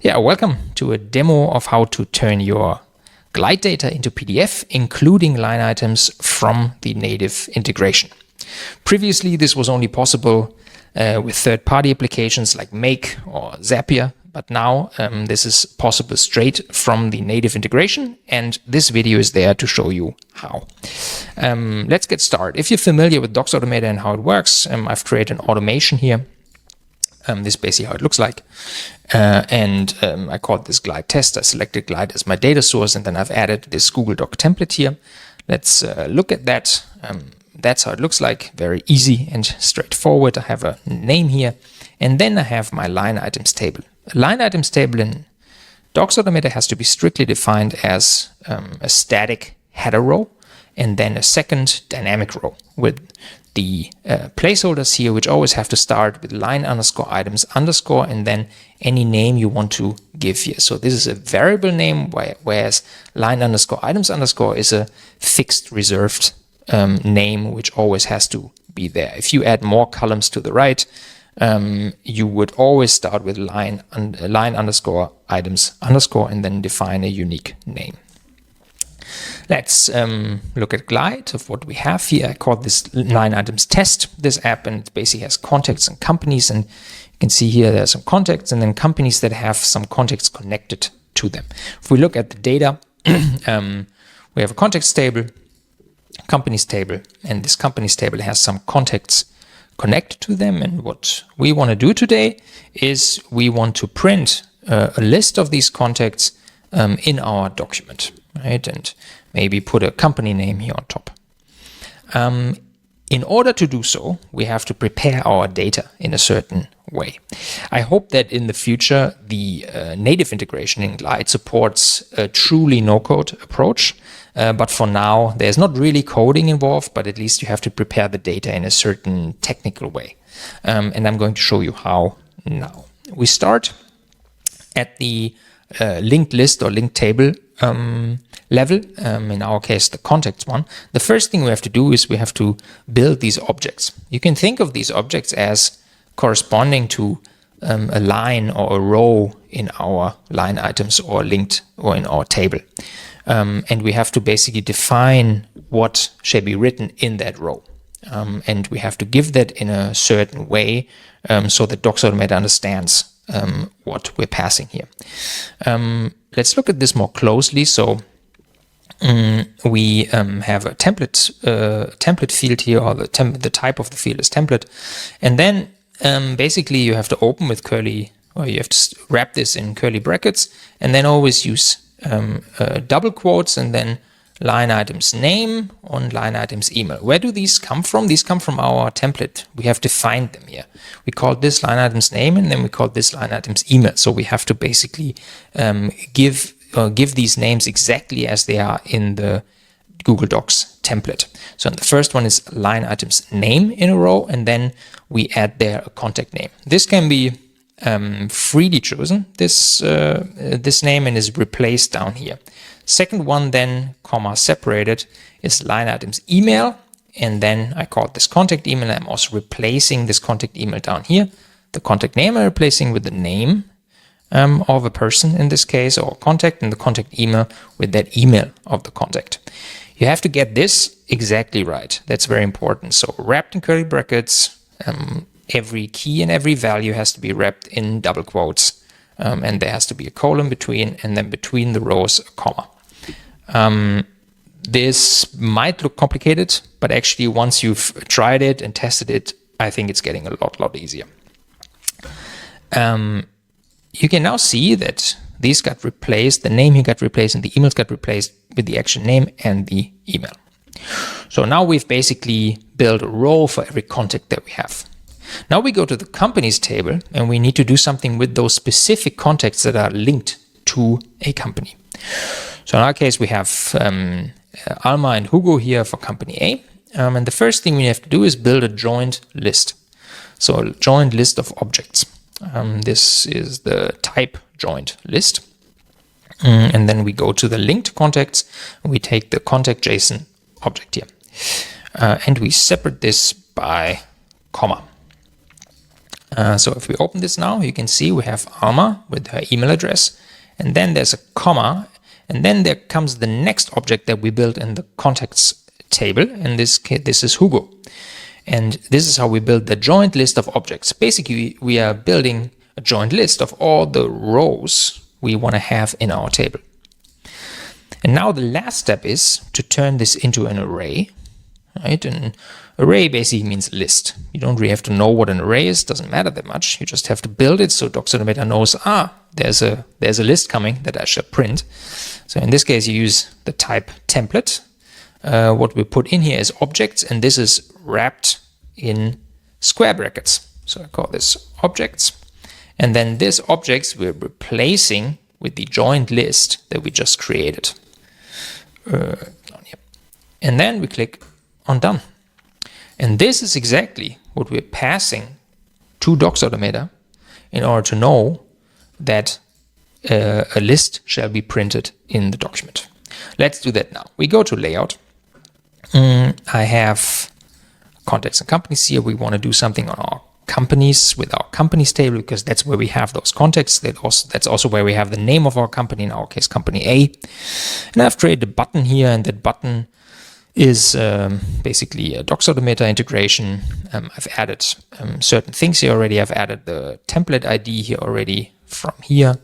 Yeah, welcome to a demo of how to turn your Glide data into PDF, including line items from the native integration. Previously, this was only possible with third-party applications like Make or Zapier, but now this is possible straight from the native integration, and this video is there to show you how. Let's get started. If you're familiar with DocsAutomator and how it works, I've created an automation here. This is basically how it looks like. I called this Glide test. I selected Glide as my data source, and then I've added this Google Doc template here. Let's look at that. That's how it looks like. Very easy and straightforward. I have a name here, and then I have my line items table. A line items table in DocsAutomator has to be strictly defined as a static header row, and then a second dynamic row with the placeholders here, which always have to start with line underscore items underscore and then any name you want to give here. So this is a variable name, whereas line underscore items underscore is a fixed reserved name, which always has to be there. If you add more columns to the right, you would always start with line underscore items underscore and then define a unique name. Let's look at Glide of what we have here. I call this line items test, this app, and it basically has contacts and companies. And you can see here there are some contacts and then companies that have some contacts connected to them. If we look at the data, we have a contacts table, companies table, and this companies table has some contacts connected to them. And what we want to do today is we want to print a list of these contacts in our document, right? And maybe put a company name here on top. In order to do so, we have to prepare our data in a certain way. I hope that in the future, the native integration in Glide supports a truly no-code approach. But for now, there's not really coding involved, but at least you have to prepare the data in a certain technical way. And I'm going to show you how now. We start at the linked list or linked table level, in our case the contacts one. The first thing we have to do is we have to build these objects. You can think of these objects as corresponding to a line or a row in our line items or linked or in our table. And we have to basically define what shall be written in that row. And we have to give that in a certain way so that DocsAutomator understands what we're passing here. Let's look at this more closely. So we have a template field here, or the type of the field is template, and then basically you have to open with curly, or you have to wrap this in curly brackets, and then always use double quotes and then line items name on line items email. Where do these come from? These come from our template. We have defined them here. We call this line items name, and then we call this line items email. So we have to basically give these names exactly as they are in the Google Docs template. So the first one is line items name in a row, and then we add there a contact name. This can be freely chosen, this name, and is replaced down here. Second one then, comma separated, is line items email, and then I call this contact email. I'm also replacing this contact email down here. The contact name I'm replacing with the name of a person in this case, or contact, and the contact email with that email of the contact. You have to get this exactly right. That's very important. So wrapped in curly brackets, every key and every value has to be wrapped in double quotes, and there has to be a colon between, and then between the rows a comma. This might look complicated, but actually once you've tried it and tested it, I think it's getting a lot easier. You can now see that these got replaced, the name here got replaced, and the emails got replaced with the actual name and the email. So now we've basically built a row for every contact that we have. Now we go to the companies table, and we need to do something with those specific contacts that are linked to a company. So in our case, we have Alma and Hugo here for company A. And the first thing we have to do is build a joint list. So a joint list of objects. This is the type joint list. And then we go to the linked contacts, and we take the contact JSON object here. And we separate this by comma. So if we open this now, you can see we have Alma with her email address, and then there's a comma, and then there comes the next object that we built in the contacts table. In this case, this is Hugo. And this is how we build the joint list of objects. Basically, we are building a joint list of all the rows we want to have in our table. And now the last step is to turn this into an array. Right? An array basically means list. You don't really have to know what an array is, doesn't matter that much. You just have to build it so DocsAutomator knows, there's a list coming that I should print. So in this case, you use the type template. What we put in here is objects, and this is wrapped in square brackets. So I call this objects. And then this objects we're replacing with the joint list that we just created. And then we click on done. And this is exactly what we're passing to DocsAutomator in order to know that a list shall be printed in the document. Let's do that now. We go to layout. I have contacts and companies here. We want to do something on our companies with our companies table because that's where we have those contacts. That's also where we have the name of our company, in our case, company A. And I've created a button here, and that button is basically a DocsAutomator integration. I've added certain things here already. I've added the template ID here already from here.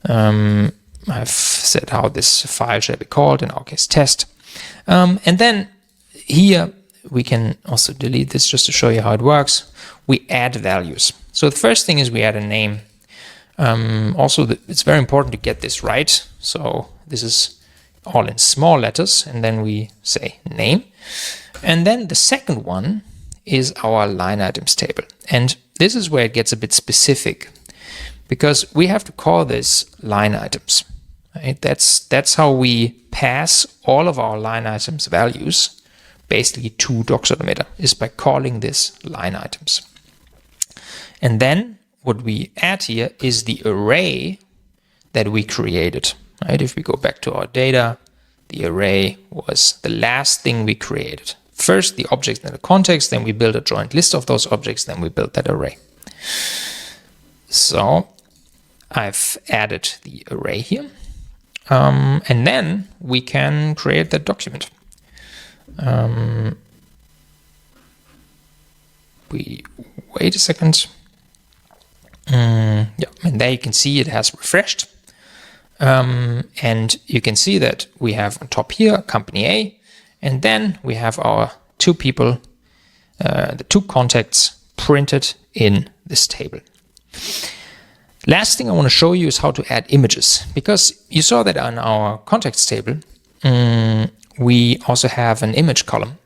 I've said how this file shall be called, in our case test. And then here we can also delete this just to show you how it works. We add values. So the first thing is we add a name. It's very important to get this right. So this is all in small letters, and then we say name. And then the second one is our line items table. And this is where it gets a bit specific because we have to call this line items. Right? That's how we pass all of our line items values basically to DocsAutomator, is by calling this line items. And then what we add here is the array that we created. Right? If we go back to our data, the array was the last thing we created. First the objects and the context, then we build a joint list of those objects, then we build that array. So I've added the array here. And then we can create that document. We wait a second. And there you can see it has refreshed. And you can see that we have on top here company A, and then we have our two people, the two contacts printed in this table. Last thing I want to show you is how to add images, because you saw that on our contacts table, we also have an image column.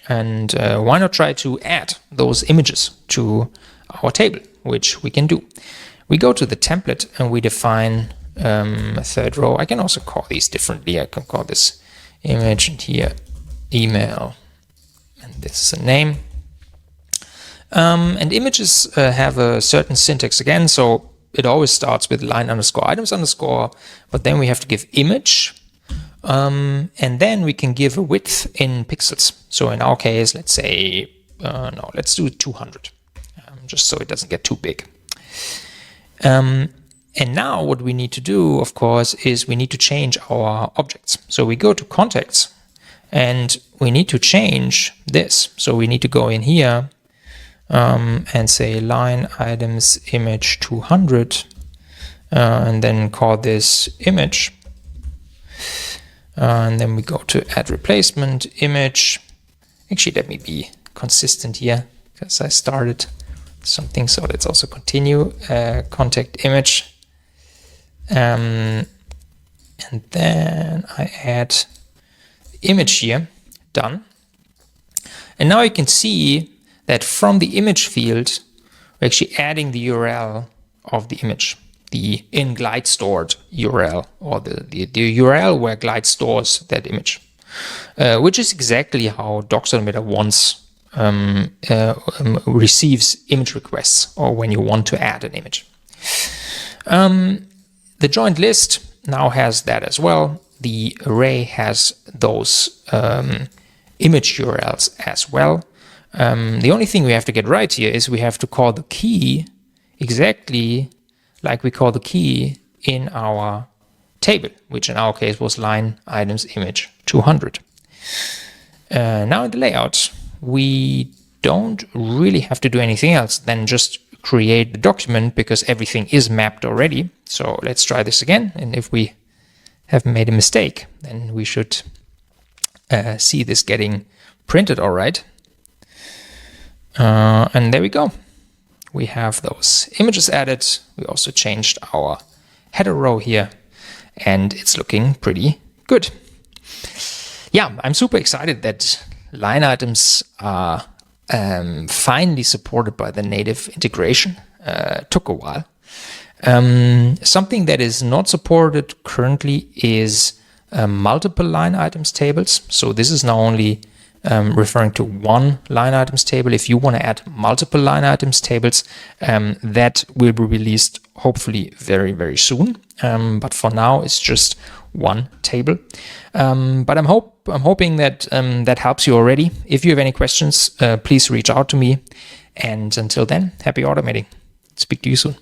And why not try to add those images to our table, which we can do. We go to the template and we define a third row. I can also call these differently. I can call this image, and here email, and this is a name. And images have a certain syntax again, so it always starts with line underscore items underscore, but then we have to give image, and then we can give a width in pixels. So in our case, let's say, let's do 200, just so it doesn't get too big. And now what we need to do, of course, is we need to change our objects. So we go to contacts and we need to change this. So we need to go in here and say line items image 200 and then call this image. And then we go to add replacement image. Actually, let me be consistent here because I started something, so let's also continue contact image. And then I add the image here, done. And now you can see that from the image field, we're actually adding the URL of the image, the in Glide stored URL, or the URL where Glide stores that image, which is exactly how DocsAutomator wants receives image requests, or when you want to add an image. The joint list now has that as well. The array has those image URLs as well. The only thing we have to get right here is we have to call the key exactly like we call the key in our table, which in our case was line items image 200. Now in the layout, we don't really have to do anything else than just create the document because everything is mapped already. So let's try this again. And if we have made a mistake, then we should see this getting printed all right. And there we go. We have those images added. We also changed our header row here, and it's looking pretty good. Yeah, I'm super excited that line items are finally supported by the native integration. Took a while. Something that is not supported currently is multiple line items tables. So this is now only referring to one line items table. If you want to add multiple line items tables, that will be released hopefully very, very soon. But for now, it's just one table. But I'm hoping that that helps you already. If you have any questions, please reach out to me. And until then, happy automating. Speak to you soon.